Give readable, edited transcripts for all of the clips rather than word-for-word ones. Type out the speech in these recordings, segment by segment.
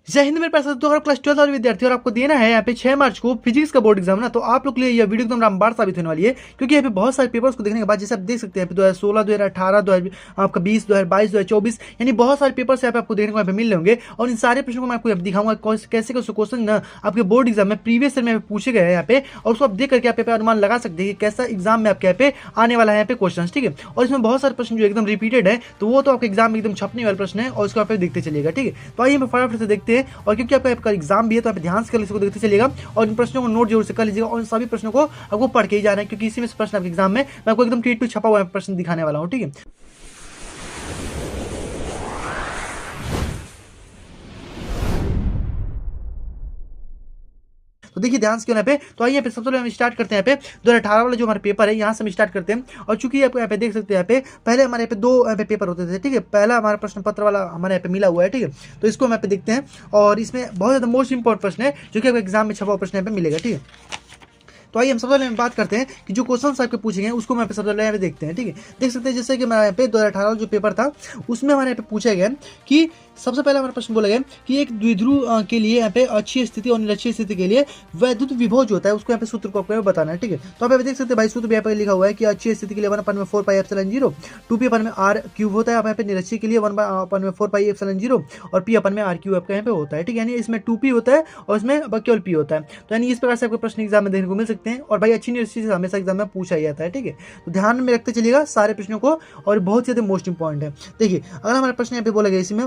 जय हिंद मेरे पास तो अगर क्लास 12 वाले विद्यार्थी और आपको देना है यहाँ पे 6 मार्च को फिजिक्स का बोर्ड एग्जाम ना, तो आप लोग के लिए यह वीडियो एकदम रामबाण साबित होने वाली है, क्योंकि यहाँ पे बहुत सारे पेपर्स को देखने के बाद जैसे आप देख सकते हैं 2016, 2018, आपका 20, 2022, 2024, यानी बहुत सारे पेपर्स यहाँ पे आपको देखने को यहाँ पे मिल रहे होंगे। और इन सारे प्रश्नों को मैं आपको दिखाऊंगा कैसे कैसे क्वेश्चन ना आपके बोर्ड एग्जाम में प्रीवियस ईयर में पूछे गए हैं यहाँ पे, और उसको आप देख करके आप यहाँ पे अनुमान लगा सकते हैं कि कैसा एग्जाम में आपके यहाँ पे आने वाला है यहाँ पे क्वेश्चन, ठीक है। और इसमें बहुत सारे प्रश्न जो एकदम रिपीटेड है, तो वो तो आपके एग्जाम में एकदम छपने वाले प्रश्न है, और उसको आप देखते चलिएगा, ठीक है। तो आइए फटाफट से देखते हैं, और क्योंकि आपका एग्जाम भी है तो आप ध्यान से इसको देखते चलिएगा, और इन प्रश्नों को नोट जरूर से कर लीजिएगा, और इन सभी प्रश्नों को आपको पढ़ के ही जाना है, क्योंकि इसी में से प्रश्न आपके एग्जाम में मैं आपको एकदम टीट टू छपा हुआ प्रश्न दिखाने वाला हूँ, ठीक है। तो देखिए ध्यान से क्यों यहाँ पे, तो आइए सबसे पहले हम स्टार्ट करते हैं यहाँ पे 2018 वाला जो हमारा पेपर है, यहाँ से हम स्टार्ट करते हैं। और चूंकि आपको यहाँ पे देख सकते हैं, यहाँ पे पहले हमारे यहाँ पे दो यहाँ पे पेपर होते थे, ठीक है। पहला हमारा प्रश्न पत्र वाला हमारे यहाँ पे मिला हुआ है, ठीक है। तो इसको हम यहाँ पे देखते हैं, और इसमें बहुत ज़्यादा मोस्ट इंपॉर्टेंट प्रश्न है जो कि आपको एग्जाम में छपा हुआ प्रश्न यहाँ पे मिलेगा, ठीक है। तो आइए हम सबसे पहले बात करते हैं कि जो क्वेश्चन आपके पूछे गए उसको मैं सबसे पहले यहाँ पे देखते हैं, ठीक है। देख सकते हैं जैसे कि हमारे यहाँ पे 2018 जो पेपर था उसमें हमारे यहाँ पे पूछा गया कि सबसे पहले हमारा प्रश्न बोला गया कि एक द्विध्रुव के लिए यहाँ पे अच्छी स्थिति और निरक्षीय स्थिति के लिए वैद्युत विभव जो होता है उसको यहाँ पे सूत्र को आपको बताना है, ठीक है। तो आप यहाँ पे देख सकते हैं भाई सूत्र भी यहाँ पे लिखा हुआ है कि अच्छी स्थिति के लिए 1/4 पाई एप्सिलॉन 0, 2p अपन में r क्यूब होता है, आप यहाँ पे निरक्षीय के लिए 1/4 पाई एप्सिलॉन 0 और p अपन में r क्यूब आपका यहाँ पे होता है, ठीक है। यानी इसमें 2p होता है और इसमें केवल p होता है। तो यानी इस प्रकार से आपको प्रश्न एग्जाम में देखने को मिल सकते हैं, और भाई अच्छी निरक्षीय से हमेशा एग्जाम में पूछा ही जाता है, ठीक है। तो ध्यान में रखते चलिएगा सारे प्रश्नों को, और बहुत ज्यादा मोस्ट इंपॉर्टेंट है। देखिए अगर हमारा प्रश्न यहाँ पे बोला गया इसमें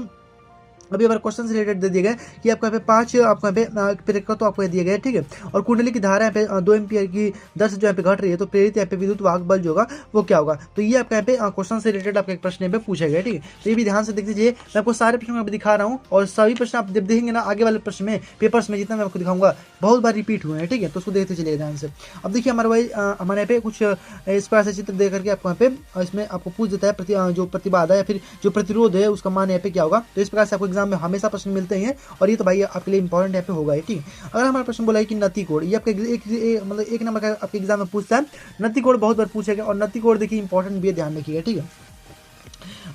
अभी हमारे क्वेश्चन से रिलेटेड दे दिए गए कि आपको यहाँ पे 5 आपको यहाँ पे प्रेरक तो आपको दिए गए, ठीक है। और कुंडली की धारा यहाँ पे 2 एम्पियर की दर से जो यहाँ पे घट रही है, तो प्रेरित यहाँ पे विद्युत वाहक बल जो होगा वो क्या होगा। तो ये आपका यहाँ पे क्वेश्चन से रिलेटेड आपका एक प्रश्न यहाँ पे पूछा गया, ठीक है। तो ये भी ध्यान से देख लीजिए, मैं आपको सारे प्रश्न यहाँ पे दिखा रहा हूँ, और सभी प्रश्न आप जब देखेंगे ना आगे वाले प्रश्न में पेपर्स में जितना मैं आपको दिखाऊंगा बहुत बार रिपीट हुए हैं, ठीक है। तो उसको देखते चलिए ध्यान से। अब देखिए हमारे भाई हमारे यहाँ पे कुछ इस प्रकार से चित्र दे करके आपको यहाँ पे इसमें आपको पूछ देता है जो प्रतिबाधा या फिर जो प्रतिरोध है उसका मान यहाँ पे क्या होगा। तो इस प्रकार से आपको एग्जाम में हमेशा प्रश्न मिलते हैं, और ये तो भाई आपके लिए इंपॉर्टेंट यहाँ पे होगा, ठीक है। अगर हमारा प्रश्न बोला है कि नति कोण, ये आपके मतलब एक नंबर का आपके एग्जाम में पूछता है। नति कोण बहुत बार पूछेगा, और नति कोण देखिए इंपॉर्टेंट भी है, ध्यान रखिएगा, ठीक है।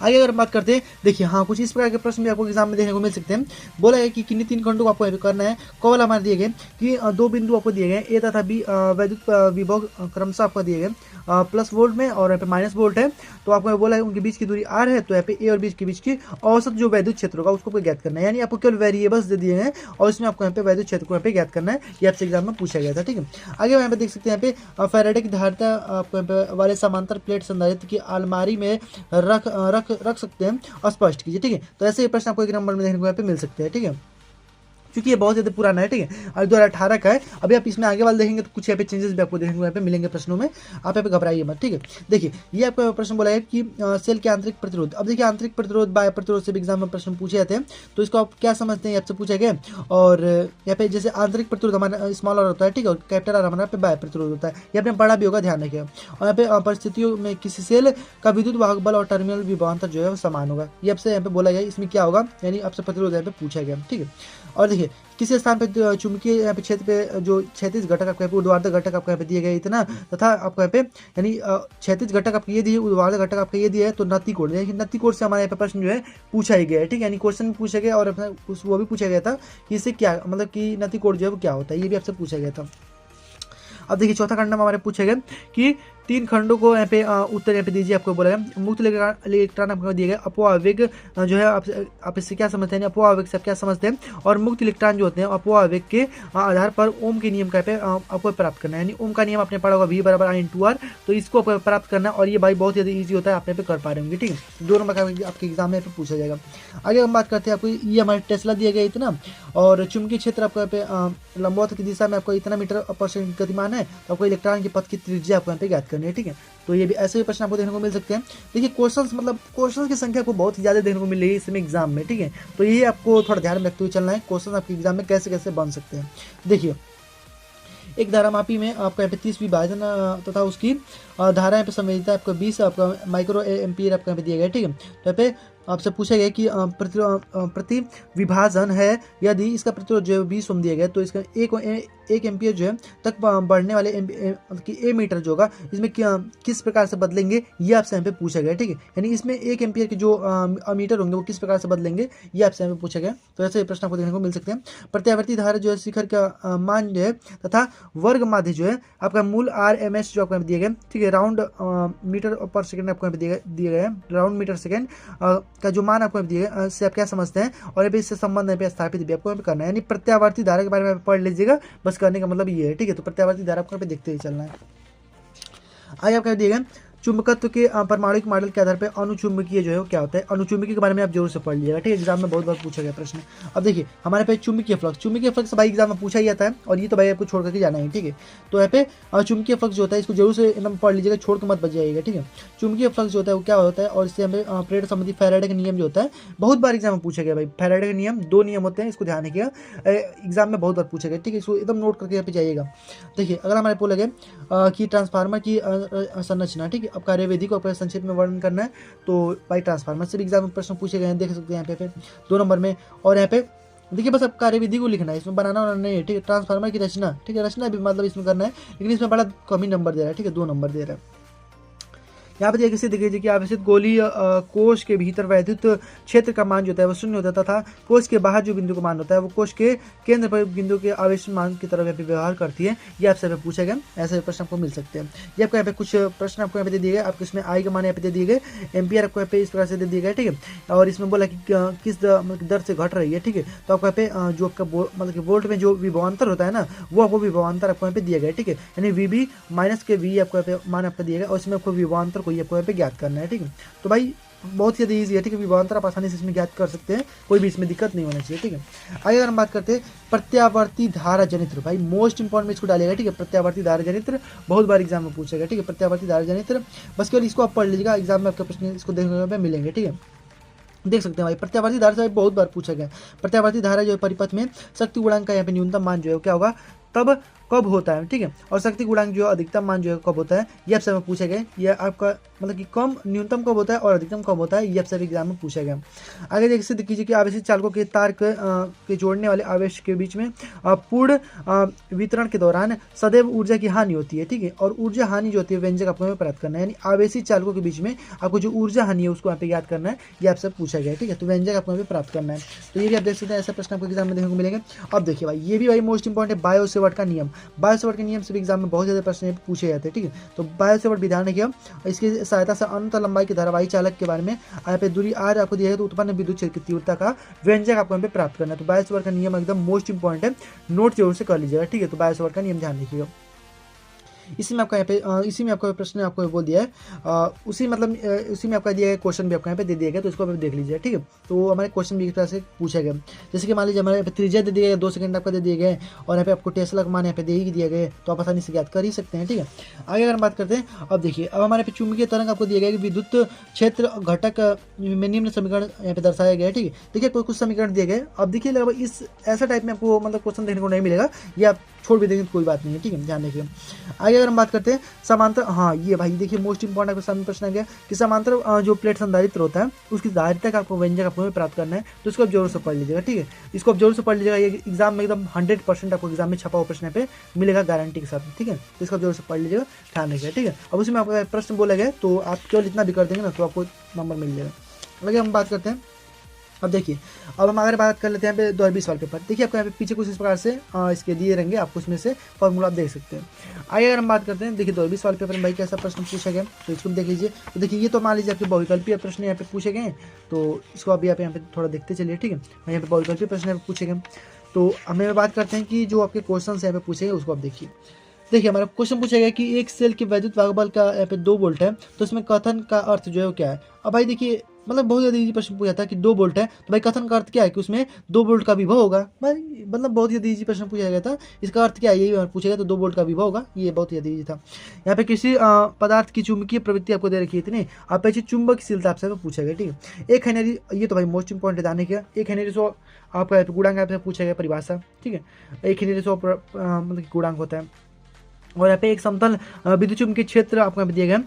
आगे अगर बात करते हैं, देखिए हाँ कुछ इस प्रकार के प्रश्न भी आपको एग्जाम में देखने को मिल सकते हैं। बोला है कि किन्हीं 3 खंडों को आपको करना है। केवल हमारे दिए गए कि 2 बिंदु आपको दिए गए, ए तथा बी वैद्युत विभव क्रमशः आपको दिए गए प्लस वोल्ट में और यहाँ पे माइनस वोल्ट है। तो आपको बोला है उनके बीच की दूरी r है, तो यहाँ पे ए और बी के बीच की औसत जो वैद्युत क्षेत्र होगा उसको आपको ज्ञात करना है। यानी आपको केवल वेरिएबल्स दे दिए हैं, और इसमें आपको यहाँ पे वैद्युत क्षेत्र को यहाँ पे ज्ञात करना है। ये आपसे एग्जाम में पूछा गया था, ठीक है। आगे यहाँ पे देख सकते हैं यहाँ पे फैराडे की धारिता आपको यहाँ पे वाले समांतर प्लेट संधारित्र की अलमारी में रख सकते हैं, स्पष्ट कीजिए, ठीक है। तो ऐसे प्रश्न आपको एक नंबर में देखने को यहाँ पे मिल सकते हैं, ठीक है, क्योंकि ये बहुत ज़्यादा पुराना है, ठीक है। और 2018 का है। अभी आप इसमें आगे वाले देखेंगे तो कुछ यहाँ पे चेंजेस भी आपको देखने को यहाँ पे मिलेंगे प्रश्नों में, आप यहाँ पे घबराइए मत, ठीक है। देखिए ये आपका प्रश्न बोला है कि सेल के आंतरिक प्रतिरोध। अब देखिए आंतरिक प्रतिरोध बाह्य प्रतिरोध से भी एग्जाम में प्रश्न पूछे जाते हैं, तो इसको आप क्या समझते हैं आपसे पूछा गया। और यहाँ पे जैसे आंतरिक प्रतिरोध हमारा स्मॉल आर होता है, ठीक है, और कैपिटल आर हमारा पे बाह्य प्रतिरोध होता है। ये आपने पढ़ा भी होगा, ध्यान रखिएगा। और यहाँ पे परिस्थितियों में किसी सेल का विद्युत वाहक बल और टर्मिनल विभवांतर जो है वो समान होगा। ये आपसे यहाँ पे बोला गया, इसमें क्या होगा, यानी आपसे प्रतिरोध यहाँ पे पूछा गया, ठीक है। और देखिए किसी स्थान पे चुंबकीय यहाँ पे क्षेत्र पे जो क्षैतिज घटक आपको ऊर्ध्वाधर घटक आपको यहाँ पे दिए गए इतना, तथा आपको यहाँ पे यानी क्षैतिज घटक आपको ये दिए, ऊर्ध्वाधर घटक आपका ये दिया है, तो नति कोण, यानी नति कोण से हमारे यहाँ पे प्रश्न जो है पूछा ही गया है, ठीक है। यानी क्वेश्चन पूछा गया, और वो भी पूछा गया था कि इससे क्या मतलब कि नति कोण जो है वो क्या होता है, ये भी आपसे पूछा गया था। अब देखिए चौथा खंड में हमारे पूछे गए कि 3 खंडों को यहाँ पे उत्तर यहाँ पे दीजिए, आपको बोला गया। मुक्त इलेक्ट्रॉन आपको दिए गए। अपोआवेग जो है आप इससे क्या समझते हैं, अपोआवेग से आप क्या समझते हैं। और मुक्त इलेक्ट्रॉन जो होते हैं अपोआवेग के आधार पर ओम के नियम का पे आपको प्राप्त करना है। यानी ओम का नियम आपने पढ़ा होगा V = I/R, तो इसको आपको प्राप्त करना है, और ये भाई बहुत ज़्यादा ईजी होता है, आप यहाँ पे कर पा रहे होंगे, ठीक है। 2 नंबर का आपके एग्जाम में यहाँ पे पूछा जाएगा। आगे हम बात करते हैं, आपको ये हमारे टेस्ला दिया गया इतना, और चुंबकीय क्षेत्र आपको यहाँ पे लंबवत की दिशा में आपको इतना मीटर पर सेकंड गतिमान है, तो आपको इलेक्ट्रॉन के पथ की त्रिज्या आपको यहाँ पे ज्ञात करनी है, ठीक है। तो ये भी ऐसे भी प्रश्न आपको देखने को मिल सकते हैं। देखिए क्वेश्चन की संख्या को बहुत ही ज़्यादा देखने को मिल रही है इसमें एग्जाम में, ठीक है। तो ये आपको थोड़ा ध्यान में रखते हुए चलना है, क्वेश्चन आपके एग्जाम में कैसे कैसे बन सकते हैं। देखिए एक धारामापी में आपका यहाँ पे 30 विभाजन तथा उसकी धारा यहाँ पे संवेदिता आपको 20 आपका माइक्रो एम्पियर आपको यहाँ पे दिया गया है, ठीक है। तो यहाँ पे आपसे पूछा गया कि प्रति विभाजन है यदि इसका प्रतिरोध जो है 20 ओम दिया गया, तो इसका 1 एम्पियर जो है तक बढ़ने वाले मतलब कि ए मीटर जो होगा इसमें किस प्रकार से बदलेंगे, ये आपसे यहाँ पे पूछा गया। ठीक है, यानी इसमें 1 एम्पियर के जो मीटर होंगे वो किस प्रकार से बदलेंगे, ये आपसे यहाँ पे पूछा गया। तो ऐसे प्रश्न आपको देखने को मिल सकते हैं। प्रत्यावर्ती धारा जो है शिखर का मान जो है तथा वर्ग माध्य जो है आपका मूल RMS जो आपको यहाँ पे दिए गए। ठीक है, राउंड मीटर पर सेकंड आपको यहाँ पे दिए गए हैं, राउंड मीटर सेकंड का जो मान आपको यहाँ पे दिए गए से आप क्या समझते हैं, और अभी इससे संबंध यहाँ पे स्थापित भी आपको यहाँ पे करना है। यानी प्रत्यावर्ती धारा के बारे में पढ़ लीजिएगा, बस करने का मतलब ये है। ठीक है, तो प्रत्यावर्ती धारा आपको यहाँ पे देखते ही चलना है। आगे आपको दिए गए चुंबकत्व के परमाणुिक मॉडल के आधार पर अनुचुंबकीय जो है वो क्या होता है। अनुचुंबकीय के बारे में आप जरूर से पढ़ लीजिएगा। ठीक है, एग्जाम में बहुत बार पूछा गया प्रश्न। अब देखिए हमारे पे चुंबकीय फ्लक्स भाई एग्जाम में पूछा ही जाता है, और ये तो भाई आपको छोड़ करके जाना है। ठीक है, तो यहाँ पे चुंबकीय फ्लक्स जो होता है इसको जरूर से एकदम पढ़ लीजिएगा, छोड़ के मत बच जाइएगा। ठीक है, चुंबकीय फ्लक्स जो होता है वो क्या होता है, और इससे हमें प्रेरक संबंधी फैराडे का नियम जो होता है बहुत बार एग्जाम में पूछा गया भाई। फैराडे का नियम 2 नियम होते हैं, इसको ध्यान रखिएगा, एग्जाम में बहुत बार पूछा गया। ठीक है, इसको एकदम नोट करके यहाँ पे जाइएगा। देखिए अगर हमारे बोला गया कि ट्रांसफार्मर की संरचना, ठीक है, अब कार्यविधि को संक्षेप में वर्णन करना है, तो भाई ट्रांसफार्मर से भी एग्जाम में प्रश्न पूछे गए हैं, देख सकते हैं यहाँ पे 2 नंबर में। और यहाँ पे देखिए बस अब कार्यविधि को लिखना है, इसमें बनाना नहीं है। ठीक है, ट्रांसफार्मर की रचना, ठीक है, रचना भी मतलब इसमें करना है, लेकिन इसमें बड़ा कम ही नंबर दे रहा है। ठीक है, 2 नंबर दे रहा है। यहाँ पे देखिए कि आवेशित गोलीय कोश के भीतर वैद्युत क्षेत्र का मान जो होता है वो 0 होता है, तथा कोश के बाहर जो बिंदु का मान होता है वो कोश के केंद्र पर बिंदु के आवेश मान की तरफ व्यवहार करती है। ये आपसे पूछा गया, ऐसे प्रश्न आपको मिल सकते हैं। ये आपको यहाँ पे कुछ प्रश्न आपको यहाँ पे दे दिए गए, आपको इसमें आई का मान यहाँ पे दे दिए गए, एम्पियर आपको यहाँ पे इस प्रकार से दे दिए गए। ठीक है, और इसमें बोला कि किस दर से घट रही है। ठीक है, तो आपको यहाँ पे जो आपका मतलब कि वोल्ट में जो विभवांतर होता है ना, वो आपको विभवांतर आपको यहाँ पे दिया गया। ठीक है, यानी VB माइनस के V आपको यहाँ पे मान आपका दिया गया, और इसमें आपको विभवांतर को आपको यहाँ पे ज्ञात करना है। ठीक है, तो भाई बहुत ही ईजी है। ठीक है, विभवांतर आप आसानी से इसमें ज्ञात कर सकते हैं, कोई भी इसमें दिक्कत नहीं होना चाहिए। ठीक है, आगे अगर हम बात करते हैं प्रत्यावर्ती धारा जनित्र, भाई मोस्ट इंपॉर्टेंट में इसको डालेगा। ठीक है, प्रत्यावर्ती धारा जनित्र बहुत बार एग्जाम में पूछेगा। ठीक है, प्रत्यावर्ती धारा जनित्र बस केवल इसको आप पढ़ लीजिएगा, एग्जाम में आपके प्रश्न इसको देखने में मिलेंगे। ठीक है, देख सकते हैं भाई प्रत्यावर्ती धारा से बहुत बार पूछा गया। प्रत्यावर्ती धारा जो है परिपथ में शक्ति गुणांक का यहाँ पे न्यूनतम मान जो है क्या होगा, तब कब होता है। ठीक है, और शक्ति गुणांक जो अधिकतम मान जो है कब होता है, ये आपसे में पूछा गया। ये आपका मतलब कि कम न्यूनतम कब होता है और अधिकतम कब होता है, ये आपसे एग्जाम में पूछा गया। आगे देख सकते कीजिए कि आवेशित चालकों के तार के जोड़ने वाले आवेश के बीच में पूर्ण वितरण के दौरान सदैव ऊर्जा की हानि होती है। ठीक है, और ऊर्जा हानि जो होती है व्यंजक आपको प्राप्त करना है, यानी आवेशित चालकों के बीच में आपको जो ऊर्जा हानि है उसको यहाँ पे याद करना है, ये आपसे पूछा गया। ठीक है, तो व्यंजक आपको यहाँ पे प्राप्त करना है। तो ये भी आप देख सकते हैं, ऐसा प्रश्न आपको एग्जाम में देखने को मिलेंगे। अब देखिए भाई ये भी भाई मोस्ट इंपॉर्टेंट है, बायो-सेवर्ट का नियम। बायो-सेवर्ट के नियम से भी एग्जाम में बहुत ज़्यादा प्रश्न पूछे जाते हैं। ठीक है, तो बायो-सेवर्ट विधान है क्या, इसकी सहायता से अनंत लंबाई के धारावाही चालक के बारे में यहाँ पे दूरी R आपको दिया है, तो उत्पन्न विद्युत क्षेत्र की तीव्रता का व्यंजक आपको यहाँ पे प्राप्त करना है। तो बायो-सेवर्ट का नियम एकदम मोस्ट इंपॉर्टेंट है, नोट जरूर से कर लीजिएगा। ठीक है, तो बायो-सेवर्ट का नियम ध्यान रखिएगा। इसी में आपका यहाँ पे इसी में आपको प्रश्न आपको बोल दिया है, उसी में आपका दिया गया क्वेश्चन भी आपको यहाँ पे दे दिया गया, तो इसको आप देख लीजिए। ठीक है, तो हमारे क्वेश्चन भी इस तरह से पूछा गया, जैसे कि मान लीजिए हमारे त्रिज्या दे दिया गया 2 सेकंड आपका दे दिए गए, और यहाँ पे आपको टेस्ला का मान यहाँ पे दे ही दिया गया, तो आप आसानी से ज्ञात कर ही सकते हैं। ठीक है, आगे अगर हम बात करते हैं, अब देखिए अब हमारे पे चुंबकीय तरंग आपको दिया गया कि विद्युत क्षेत्र घटक में निम्न समीकरण यहाँ पे दर्शाया गया है। ठीक है, देखिए कुछ समीकरण दिए गए। अब देखिए लगभग इस ऐसा टाइप में आपको मतलब क्वेश्चन देखने को नहीं मिलेगा, ये आप छोड़ भी देंगे तो कोई बात नहीं है। ठीक है, ध्यान रखिए। आगे अगर हम बात करते हैं समांतर, हाँ ये भाई देखिए मोस्ट इंपॉर्टेंट आपके सामने प्रश्न आ गया कि समांतर जो प्लेट संधारित्र होता है उसकी धारिता का आपको व्यंजक आपको प्राप्त करना है, तो इसको आप जरूर से पढ़ लीजिएगा। ठीक है, इसको आप जरूर से पढ़ लीजिएगा, ये एग्जाम में एकदम 100% आपको एग्जाम में छपा हुआ प्रश्न पे मिलेगा गारंटी के साथ। ठीक है, तो इसको जरूर से पढ़ लीजिएगा, ध्यान रखिएगा। ठीक है, अब उसमें आपको प्रश्न बोला गया तो आप केवल इतना भी कर देंगे ना तो आपको नंबर मिल जाएगा। आगे हम बात करते हैं, अब देखिए अब हम अगर बात कर लेते हैं यहाँ पे 2020 वाले पेपर। देखिए आपको यहाँ पे पीछे कुछ इस प्रकार से इसके दिए रहेंगे, आपको उसमें से फॉर्मूला आप देख सकते हैं। आगे अगर हम बात करते हैं, देखिए 2020 वाले पेपर में भाई कैसा प्रश्न पूछा गया, तो इसको देख लीजिए। तो देखिए ये तो मान लीजिए आपके बहुविकल्पीय प्रश्न यहाँ पे पूछे गए, तो इसको अभी आप यहाँ पे थोड़ा देखते चलिए। ठीक है, यहाँ पे बहुविकल्पीय प्रश्न यहाँ पे पूछे गए, तो हमें बात करते हैं कि जो आपके क्वेश्चन यहाँ पे पूछे गए उसको आप देखिए। देखिए हमारा क्वेश्चन पूछा गया कि एक सेल के वैद्युत वाहक का यहाँ पे 2 वोल्ट है, तो इसमें कथन का अर्थ जो है वो क्या है। अब भाई देखिए मतलब बहुत ज़्यादा इजी प्रश्न पूछा था कि 2 वोल्ट है, तो भाई कथन का अर्थ क्या है कि उसमें 2 वोल्ट का विभव होगा। भाई मतलब बहुत ज़्यादा इजी प्रश्न पूछा गया था, इसका अर्थ क्या है यही पूछा गया, तो 2 वोल्ट का विभव होगा, ये बहुत ज़्यादा इजी था। यहाँ पे किसी पदार्थ की चुंबकीय प्रवृत्ति आपको दे रखी है इतनी, आप ऐसी चुंबकशीलता आपसे पूछा गया। ठीक है, एक हेनरी, ये तो भाई मोस्ट इंपॉर्टेंट जाने का, एक हेनरी 100 आपका गुणांक आपसे पूछा गया परिभाषा। ठीक है, एक हेनरी 100 मतलब गुणांक होता है। और यहाँ पे एक समतल विद्युत चुम्बकीय क्षेत्र आपको यहाँ पे दिए गए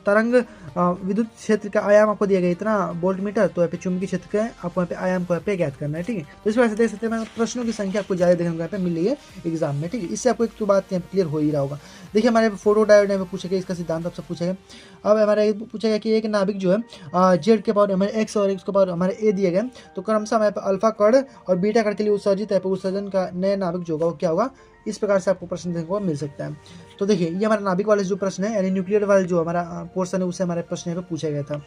तरंग विद्युत क्षेत्र का आयाम आपको दिया गया इतना वोल्ट मीटर, तो यहाँ पे चुंबकीय क्षेत्र का आपको यहाँ पे आयाम को यहाँ पे ज्ञात करना है। ठीक है, तो इस वजह से देख सकते हैं प्रश्नों की संख्या आपको ज़्यादा देखने को यहाँ पे मिल रही है एग्जाम में। ठीक है, इससे आपको एक तो बात यहाँ पे क्लियर हो ही रहा होगा। देखिए हमारे फोटो डायोड यहाँ पे पूछेगा, इसका सिद्धांत आपसे पूछेगा। अब हमारे पूछेगा कि एक नाभिक जो है जेड के पावर हमारे एक्स और एक्स के पावर हमारे ए दिए गए, तो क्रमशः हमारे पे अल्फा कण और बीटा कण के लिए उत्सर्जित है उत्सर्जन का नया नाभिक जो होगा वो क्या होगा, इस प्रकार से आपको प्रश्न देखने को मिल सकता है। तो देखिए ये हमारा नाभिक वाला जो प्रश्न है यानी न्यूक्लियर वाला जो हमारा पोर्शन है उससे हमारे प्रश्न यहाँ पे पूछा गया था।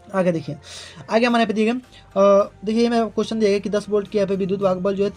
आगे देखिए, आगे हमारे यहाँ पे दिए गए देखिए ये मैं क्वेश्चन दिया गया कि 10 वोल्ट के यहाँ पे विद्युत वाहक बल जो है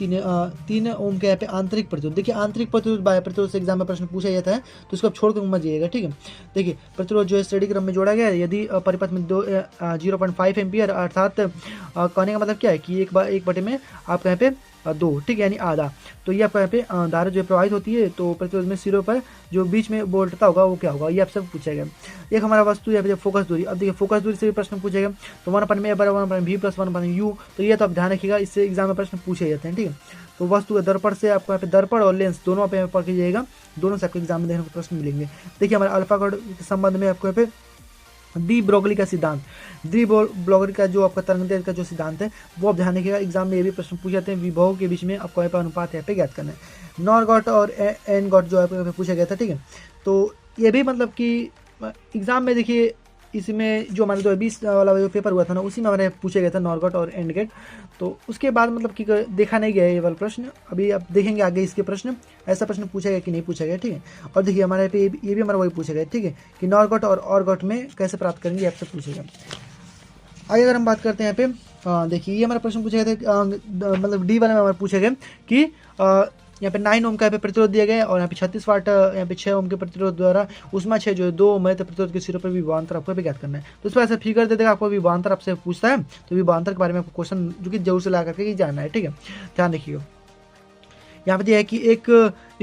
3 ओम के यहाँ पे आंतरिक प्रतिरोध। देखिए आंतरिक प्रतिरोध बाह्य प्रतिरोध से एग्जाम में प्रश्न पूछा जाता है, तो इसको आप छोड़कर मत जाइएगा। ठीक है, देखिए प्रतिरोध जो है श्रेणी क्रम में जोड़ा गया है, यदि परिपथ में 0.5 एम्पियर अर्थात कहने का मतलब क्या है कि एक बटे में आपका यहाँ पे 2, ठीक है, यानी आधा, तो ये आपका यहाँ पे धारा जो प्रवाहित होती है तो प्रतिरोध में सिरों पर जो बीच में वोल्टता होगा वो क्या होगा, ये आपसे पूछा गया। एक हमारा वस्तु या फिर फोकस दूरी, अब देखिए फोकस दूरी से भी प्रश्न पूछेगा, तो 1/a बराबर 1/v प्लस 1/u, तो ये तो आप ध्यान रखिएगा, इससे एग्जाम में प्रश्न पूछे जाते हैं। ठीक है, तो वस्तु के दर्पण से आपको यहाँ पे दर्पण और लेंस दोनों पे पढ़ के जाइएगा, दोनों से आपको एग्जाम में देखने को प्रश्न मिलेंगे। देखिए हमारे अल्फा कण के संबंध में आपको यहाँ पे डी ब्रोगली का सिद्धांत, डी ब्रोगली का जो आपका तरंग का जो सिद्धांत है वो आप ध्यान रखिएगा, एग्जाम में ये भी प्रश्न पूछे जाते हैं। विभव के बीच में आपको यहाँ पे अनुपात यहाँ पे ज्ञात करना है। नॉर गॉट और एन गॉट जो आपको यहाँ पे पूछा गया था। ठीक है, तो ये भी मतलब कि एग्जाम में देखिए इसमें जो हमारे 2020 वाला जो पेपर हुआ था ना उसी में हमारे पूछा गया था नॉरगॉट और एंड गेट, तो उसके बाद मतलब कि देखा नहीं गया ये वाला प्रश्न, अभी आप देखेंगे आगे इसके प्रश्न, ऐसा प्रश्न पूछा गया कि नहीं पूछा गया। ठीक है, और देखिए हमारे पे ये भी हमारा वही पूछा गया। ठीक है, कि नॉरगॉट और गॉट में कैसे प्राप्त करेंगे आपसे पूछेगा। आगे अगर हम बात करते हैं यहाँ पे देखिए ये हमारा प्रश्न पूछा गया था मतलब डी वाले में हमारे पूछे गए कि यहाँ पे 9 ओम का यहाँ पे प्रतिरोध दिया गया है और यहाँ पे 36 वाट यहाँ पे 6 ओम के प्रतिरोध द्वारा उष्मा 6 जो है 2 ओम है, तो प्रतिरोध के सिरों पर विभवांतर आपको भी ज्ञात करना है। तो इस पर ऐसा फिगर दे देगा आपको, विभवांतर आपसे पूछता है तो विभवांतर के बारे में आपको क्वेश्चन जो कि जरूर से ला करके जानना है। ठीक है, ध्यान रखिएगा। यहाँ पे दिया है कि एक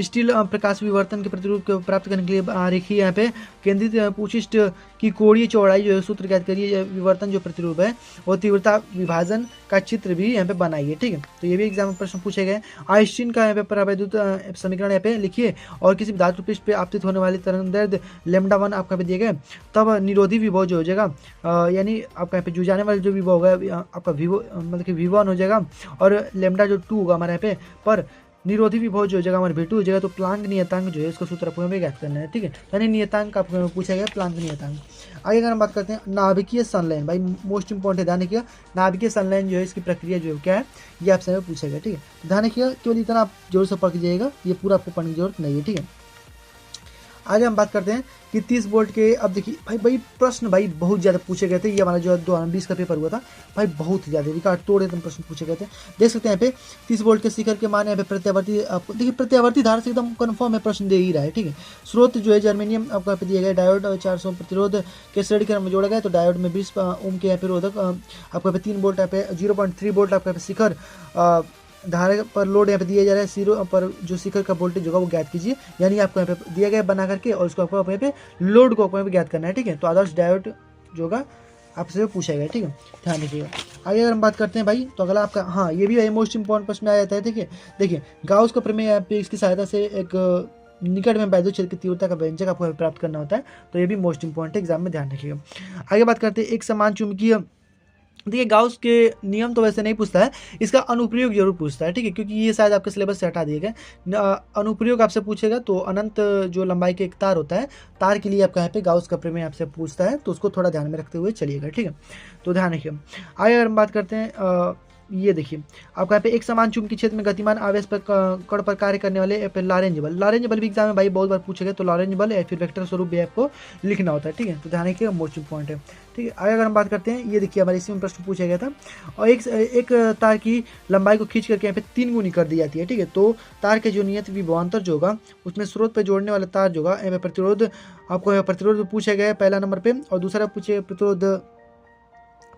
स्टील प्रकाश विवर्तन के प्रतिरूप को प्राप्त करने के लिए आरेखी यहाँ पे केंद्रित पूछिष्ट की कोणीय चौड़ाई जो है सूत्र ज्ञात करिए, विवर्तन जो प्रतिरूप है वो तीव्रता विभाजन का चित्र भी यहाँ पे बनाइए। ठीक है, तो ये भी एग्जाम में प्रश्न पूछे गए। आइंस्टीन का यहाँ पे परावैद्युत समीकरण यहाँ पे लिखिए और किसी भी धातु पृष्ठ पे आपतित होने वाली तरंग दैर्ध्य λ1 आपका पे दिए गए, तब निरोधी विभव जो हो जाएगा यानी आपका यहाँ पे जो जाने वाले जो विभव होगा आपका विभव मतलब कि V1 हो जाएगा और λ जो 2 होगा हमारे यहाँ पे पर निरोधी विभव जो जगह हमारे V2 हो जाएगा, तो प्लांक नियतांक जो है इसको सूत्र आपको में ज्ञात करना है। ठीक है, यानी नियतांक आपको पूछा गया प्लांक नियतांक। आगे अगर हम बात करते हैं नाभिकीय संलयन, भाई मोस्ट इंपॉर्टेंट है, ध्यान रखिएगा नाभिकीय संलयन जो है इसकी प्रक्रिया जो है क्या है ये आपसे पूछा गया। ठीक है, ध्यान रखिएगा, केवल इतना आप जोर से पढ़ के जाइएगा, ये पूरा आपको पढ़ने की जरूरत नहीं है। ठीक है, आगे हम बात करते हैं कि 30 वोल्ट के, अब देखिए भाई प्रश्न भाई बहुत ज़्यादा पूछे गए थे, ये हमारा जो 2020 का पेपर हुआ था भाई बहुत ही ज़्यादा रिकॉर्ड तोड़े एकदम प्रश्न पूछे गए थे। देख सकते हैं यहाँ पे 30 वोल्ट के शिखर के मान यहाँ पे प्रत्यावर्ती, देखिए प्रत्यावर्ती धारा से एकदम कन्फर्म है, प्रश्न दे ही रहा है। ठीक है, स्रोत जो है जर्मेनियम आपको यहाँ पे दिया गया, डायोड 400 प्रतिरोध के श्रेणी क्रम में जोड़ा गया, तो डायोड में 20 ओम के यहाँ पे रोधक आपको यहाँ पे 3 वोल्ट यहाँ पे 0.3 वोल्ट आपका शिखर धारा पर लोड यहाँ पे दिया जा रहा है, सिरों पर जो शिखर का वोल्टेज होगा वो ज्ञात कीजिए, यानी आपको यहाँ पे दिया गया बना करके और उसको आपको यहाँ पे लोड को आपको यहाँ पे ज्ञात करना है। ठीक है, तो आदर्श डायोड जो होगा आपसे पूछा गया। ठीक है, ध्यान रखिएगा। आगे अगर हम बात करते हैं भाई तो अगला आपका हाँ ये भी मोस्ट इंपॉर्टेंट प्रश्न में आ जाता है। ठीक है, देखिए गाउस का प्रमेय यहाँ पे इसकी सहायता से एक निकट में वैद्युत क्षेत्र की तीव्रता का व्यंजक आपको प्राप्त करना होता है, तो ये भी मोस्ट इंपॉर्टेंट है, एग्जाम में ध्यान रखिएगा। आगे बात करते हैं एक समान चुंबकीय, देखिए गाउस के नियम तो वैसे नहीं पूछता है, इसका अनुप्रयोग जरूर पूछता है। ठीक है, क्योंकि ये शायद आपके सिलेबस से हटा दिए गए, अनुप्रयोग आपसे पूछेगा तो अनंत जो लंबाई के एक तार होता है, तार के लिए आपका यहाँ पे गाउस का प्रमेय आपसे पूछता है, तो उसको थोड़ा ध्यान में रखते हुए चलिएगा। ठीक है, तो ध्यान रखिए। आगे अगर हम बात करते हैं ये देखिए आपका यहाँ पे एक समान चुंबकीय क्षेत्र में गतिमान आवेश पर कण पर कार्य करने वाले लॉरेंज बल, लॉरेंज बल भी एग्जाम में भाई बहुत बार पूछेगा, तो लॉरेंज बल या फिर वेक्टर स्वरूप भी आपको लिखना होता है। ठीक है, तो ध्यान रखिएगा, मोस्ट इंपॉर्टेंट है। ठीक है, आगे अगर हम बात करते हैं ये देखिए हमारे इसी में प्रश्न पूछा गया था, और एक तार की लंबाई को खींच करके यहाँ पे 3 गुनी कर दी जाती है। ठीक है, तो तार के जो नियत विभवांतर जो होगा उसमें स्रोत पर जोड़ने वाला तार जो होगा प्रतिरोध आपको प्रतिरोध पूछा गया है पहला नंबर पे, और दूसरा पूछे प्रतिरोध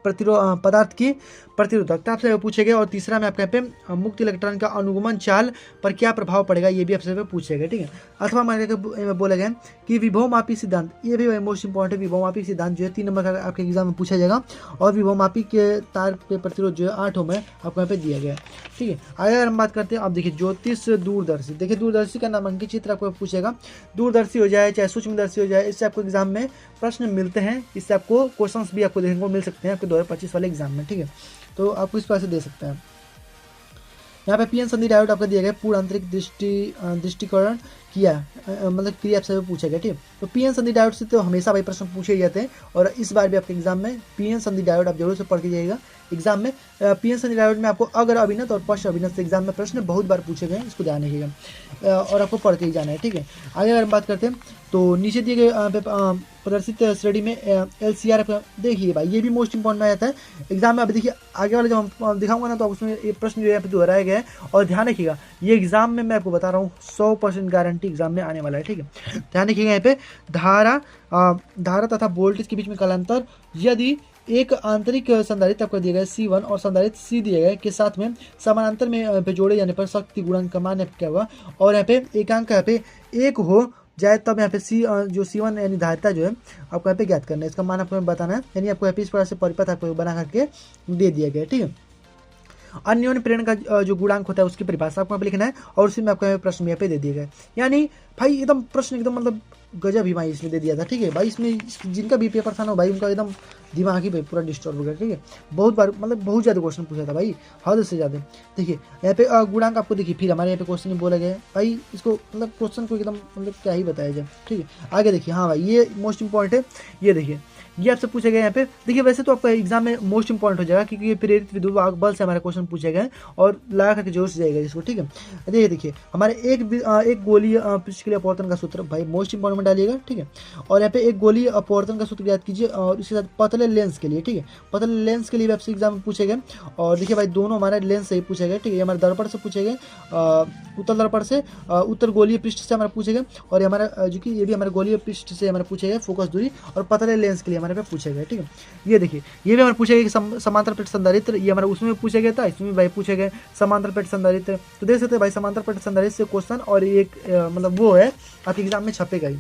पदार्थ की प्रतिरोधकता आपसे पूछे गए। और तीसरा में आपके यहाँ पे मुक्त इलेक्ट्रॉन का अनुगमन चाल पर क्या प्रभाव पड़ेगा, ये भी आपसे पूछे गए, ठीक है। अथवा हमारे बोला गया कि विभवमापी सिद्धांत, ये भी मोस्ट इंपॉर्टेंट है। विभवमापी सिद्धांत जो है 3 नंबर का आपके एग्जाम में पूछा जाएगा। और विभवमापी के तार पे प्रतिरोध जो है 8 ओम है, आपको यहाँ पे दिया गया है, ठीक है। आगे अगर हम बात करते हैं, आप देखिए ज्योतिष दूरदर्शी, देखिए दूरदर्शी का नामांकित चित्र आपको पूछेगा। दूरदर्शी हो जाए चाहे सूक्ष्मदर्शी हो जाए, इससे आपको एग्जाम में प्रश्न मिलते हैं, इससे आपको क्वेश्चंस भी आपको देखने को मिल सकते हैं आपके 2025 वाले एग्जाम में, ठीक है। तो आपको इस प्रकार से दे सकते हैं। यहाँ पे पीएन संधि डायोड आपका दिया गया, पूर्ण आंतरिक दृष्टिकरण किया, मतलब क्रिया आपसे पूछा गया, ठीक है। तो पीएन संधि डायोड से तो हमेशा भाई प्रश्न पूछे जाते हैं, और इस बार भी आपके एग्जाम में पीएन संधि डायोड आप जरूर से पढ़ के जाइएगा एग्जाम में। पीएन संधि डायोड में आपको अगर अभिनत और पश्च अभिनत से एग्जाम में प्रश्न बहुत बार पूछे गए हैं, इसको ध्यान रखिएगा और आपको पढ़ के ही जाना है, ठीक है। आगे अगर हम बात करते हैं तो नीचे दिए गए प्रदर्शित श्रेणी में LCR देखिए भाई, ये भी मोस्ट इंपॉर्टेंट में आता है एग्जाम में। अभी देखिए आगे वाले जब हम दिखाऊंगा ना, तो उसमें ये प्रश्न जो यहाँ पे दोहराया गया है। और ध्यान रखिएगा, ये एग्जाम में मैं आपको बता रहा हूँ 100% गारंटी एग्जाम में आने वाला है, ठीक है। ध्यान रखिएगा यहाँ पे धारा तथा वोल्टेज के बीच में कालांतर, यदि एक आंतरिक संधारित्र आपको दिया गया C1 और संधारित्र C दिया गया के साथ में समानांतर में पे जोड़े जाने पर शक्ति गुणांक का मान क्या हुआ, और यहाँ पे एकांक यहाँ पे 1 हो जाए, तब यहाँ पे जो C1 यानी धारिता जो है आपको यहाँ पे ज्ञात करना है, इसका मान आपको बताना है। यानी आपको यहाँ पे इस प्रकार से परिपथ आपको बना करके दे दिया गया, ठीक है। अन्योन्य प्रेरण का जो गुणांक होता है उसकी परिभाषा आपको यहाँ पे लिखना है, और उसी में आपको प्रश्न यहाँ पे दे दिया गया। यानी भाई एकदम प्रश्न एकदम मतलब गजब ही भाई इसमें दे दिया था, ठीक है भाई। इसमें जिनका भी पेपर था ना भाई, उनका एकदम दिमाग ही भाई पूरा डिस्टर्ब हो गया, ठीक है। बहुत बार मतलब बहुत ज़्यादा क्वेश्चन पूछा था भाई, हद से ज़्यादा। देखिए यहाँ पे गुणांक आपको देखिए, फिर हमारे यहाँ पे क्वेश्चन बोला गया है भाई, इसको मतलब क्वेश्चन को एकदम मतलब क्या ही बताया जाए, ठीक है। आगे देखिए, हाँ भाई ये मोस्ट इंपॉर्टेंट है, ये देखिए ये आपसे पूछे गए यहाँ पे। देखिए वैसे तो आपका एग्जाम में मोस्ट इंपॉर्टेंट हो जाएगा, क्योंकि ये प्रेरित विद्युत वाहक बल से हमारे क्वेश्चन पूछे गए और लगा करके जोर से जाएगा इसको, ठीक है। देखिए हमारे एक गोलीय पृष्ठक्रिया अपवर्तन का सूत्र भाई मोस्ट इंपॉर्टेंट में डालिएगा, ठीक है। और यहाँ पे एक गोलीय अपवर्तन का सूत्र याद कीजिए, और इसके साथ पतले लेंस के लिए, ठीक है, पतले लेंस के लिए भी आपसे एग्जाम में पूछे गए। और देखिए भाई दोनों हमारे लेंस से ही पूछे गए, ठीक है। हमारे दर्पण से पूछे गए, उत्तल दर्पण से, उत्तर गोलीय पृष्ठ से हमारे पूछे गए, और हमारा जो कि ये भी हमारे गोलीय पृष्ठ से हमारे पूछे गए फोकस दूरी, और पतले लेंस के लिए हमारे पे पूछे गए, ठीक है। ये देखिए ये भी हमारे पूछे गए कि समांतर प्लेट संधारित्र, ये हमारा उसमें पूछे गया था, इसमें भाई पूछे गए समांतर प्लेट संधारित्र। तो देख सकते हैं भाई समांतर प्लेट संधारित्र से क्वेश्चन, और एक मतलब वो है आपके एग्जाम में छपेगा ही।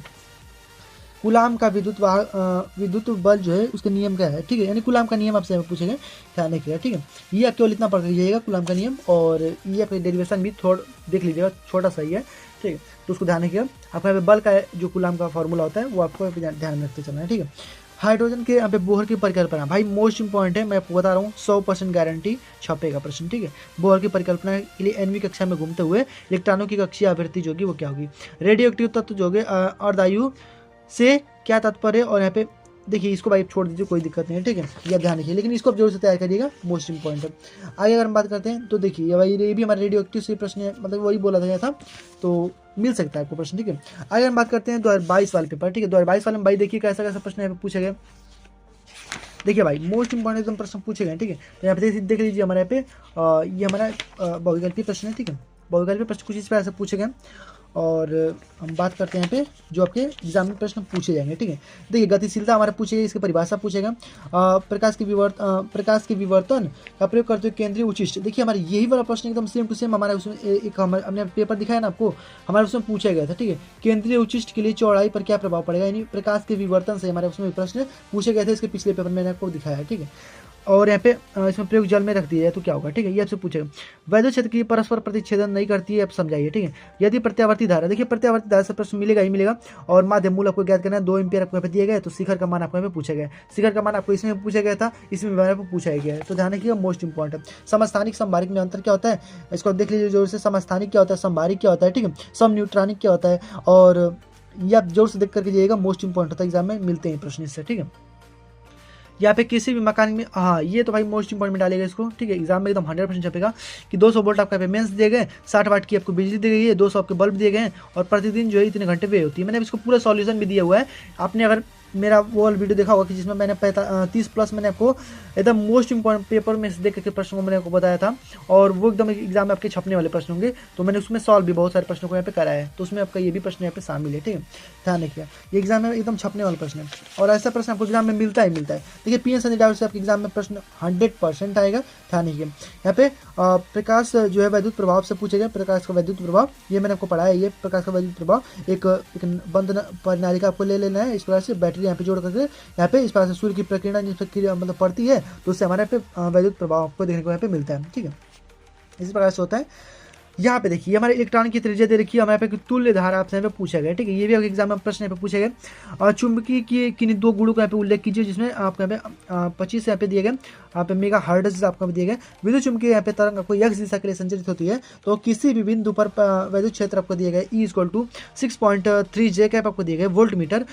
कूलाम का विद्युत बल जो है उसके नियम क्या है, ठीक है। यानी कूलाम का नियम आपसे पूछे गए, ध्यान रखिएगा, ठीक है। ये आप केवल इतना पढ़ लीजिएगा कूलाम का नियम, और ये आपके डेरिवेशन भी थोड़ा देख लीजिएगा, छोटा सा ही है, ठीक है। तो उसको ध्यान रखिएगा। आपको यहाँ पे बल का जो कूलाम का फॉर्मूला होता है वो आपको ध्यान में रखते चलना है, ठीक है। हाइड्रोजन के यहाँ पे बोहर की परिकल्पना भाई मोस्ट इंपॉर्टेंट है, मैं आपको बता रहा हूँ 100% गारंटी छपेगा प्रश्न, ठीक है। बोहर की परिकल्पना के लिए 9वीं कक्षा में घूमते हुए इलेक्ट्रॉनों की कक्षीय आवृत्ति जो होगी वो क्या होगी, रेडियो एक्टिव तत्व जो होंगे अर्धायु से क्या तात्पर्य। और यहाँ पे देखिए इसको भाई छोड़ दीजिए, कोई दिक्कत नहीं है, ठीक है। ये ध्यान रखिए, लेकिन इसको आप जरूर से तैयार करिएगा, मोस्ट इंपॉर्टेंट है। आगे अगर हम बात करते हैं तो देखिए भाई ये भी हमारे रेडियो एक्टिव से प्रश्न है, मतलब वही बोला गया था, तो मिल सकता है आपको प्रश्न, ठीक है। आगे हम बात करते हैं 2022 वाले पेपर, ठीक है। 2022 वाले में भाई देखिए कैसा कैसा प्रश्न यहाँ पे पूछे गए। देखिए भाई मोस्ट इंपॉर्टेंट एकदम प्रश्न पूछे गए, ठीक है। तो यहाँ पे देख लीजिए हमारे यहाँ पे ये हमारा बहुविकल्पीय प्रश्न है, ठीक है। बहुविकल्पीय प्रश्न कुछ इस प्रकार से पूछे गए। और हम बात करते हैं यहाँ पे जो आपके एग्जाम में प्रश्न पूछे जाएंगे, ठीक है। देखिए गतिशीलता हमारे पूछे गए, इसकी परिभाषा पूछेगा। प्रकाश के विवर्तन का प्रयोग करते हुए केंद्रीय उचिष्ट, देखिए हमारे यही वाला प्रश्न एकदम सेम टू सेम हमारा उसमें एक हमने पेपर दिखाया ना आपको, हमारे उसमें पूछा गया था, ठीक है। केंद्रीय उचिष्ट के लिए चौड़ाई पर क्या प्रभाव पड़ेगा, यानी प्रकाश के विवर्तन से हमारे उसमें प्रश्न पूछे गए थे, इसके पिछले पेपर में मैंने आपको दिखाया है, ठीक है। और यहाँ पे इसमें प्रयोग जल में रख दिया है तो क्या होगा, ठीक है। ये आपसे पूछेगा वैद्युत क्षेत्र की परस्पर प्रतिच्छेदन नहीं करती है, आप समझाइए, ठीक है। यदि प्रत्यावर्ती धारा, देखिए प्रत्यावर्ती धारा से प्रश्न मिलेगा ही मिलेगा। और माध्यम मूल आपको ज्ञात करना है, 2 एम्पियर आपको यहाँ पे दिए गए, तो शिखर का मान आपको यहाँ पे पूछा गया है। शिखर का मान आपको इसमें पूछा गया था, इसमें यहाँ पे पूछा गया है, तो ध्यान रखिएगा मोस्ट इंपॉर्टेंट है। समस्थानिक संभारिक में अंतर क्या होता है, इसको देख लीजिए जोर से। समस्थानिक क्या होता है, संभारिक क्या होता है, ठीक है। सम न्यूट्रॉनिक क्या होता है, और ये आप जोर से देख करके जाइएगा, मोस्ट इंपॉर्टेंट होता है, एग्जाम में मिलते हैं प्रश्न इससे, ठीक है। यहाँ पे किसी भी मकान में, हाँ ये तो भाई मोस्ट इंपॉर्टेंट में डालेगा इसको, ठीक है। एग्जाम में एकदम 100% छपेगा कि 200 वोल्ट आपका पेमेंट्स दिए गए, 60 वाट की आपको बिजली दी गई है, 200 आपके बल्ब दिए गए हैं, और प्रतिदिन जो है इतने घंटे पे होती है। मैंने इसको पूरा सॉल्यूशन भी दिया हुआ है, आपने अगर मेरा वो वाला वीडियो देखा होगा कि जिसमें मैंने 30+ मैंने आपको एकदम मोस्ट इंपॉर्टेंट पेपर में से देख करके प्रश्नों को मैंने आपको बताया था, और वो एकदम एग्जाम में आपके छपने वाले प्रश्न होंगे। तो मैंने उसमें सॉल्व भी बहुत सारे प्रश्नों को यहाँ पे कराया है, तो उसमें आपका ये भी प्रश्न यहाँ पे शामिल है, ठीक है, ध्यान रखिए। ये एग्जाम में एकदम छपने वाला प्रश्न है, और ऐसा प्रश्न आपको एग्जाम में मिलता है। देखिए पीएन संजय डाउट से आपके एग्जाम में प्रश्न 100% आएगा, ध्यान रखिए। यहाँ पे प्रकाश जो है वैद्युत प्रभाव से पूछेगा, प्रकाश का वैद्युत प्रभाव, ये मैंने आपको पढ़ाया है। ये प्रकाश का वैद्युत प्रभाव एक बंद प्रणाली का आपको ले लेना है। इस प्रकार से बैटरी यहाँ पे जोड़ करके यहाँ पे इस प्रकार से सूर्य की प्रकीर्णन जिस पर मतलब पड़ती है, तो उससे हमारे यहाँ पे वैद्युत प्रभाव आपको देखने को यहाँ पे मिलता है, ठीक है। इसी प्रकार से होता है। यहाँ पे देखिए हमारे इलेक्ट्रॉन की त्रिज्या दे रखी है, हमारे पे तुल्य धारा आपसे यहाँ पे पूछा गया, ठीक है। ये भी आपके एग्जाम में प्रश्न यहाँ पे पूछा गया। और चुंबकीय की किन्हीं दो गुणों का यहाँ पे उल्लेख कीजिए, जिसमें आपको यहाँ पे 25 यहाँ पे दिए गए, यहाँ पे मेगा हर्ट्ज आपको दिए गए। विद्युत चुंबकीय यहाँ पे तरंग आपको x दिशा के लिए संचालित होती है, तो किसी भी बिंदु पर वैद्युत क्षेत्र आपको दिए गए E = 6.3 J कैप आपको दिए गए वोल्ट मीटर।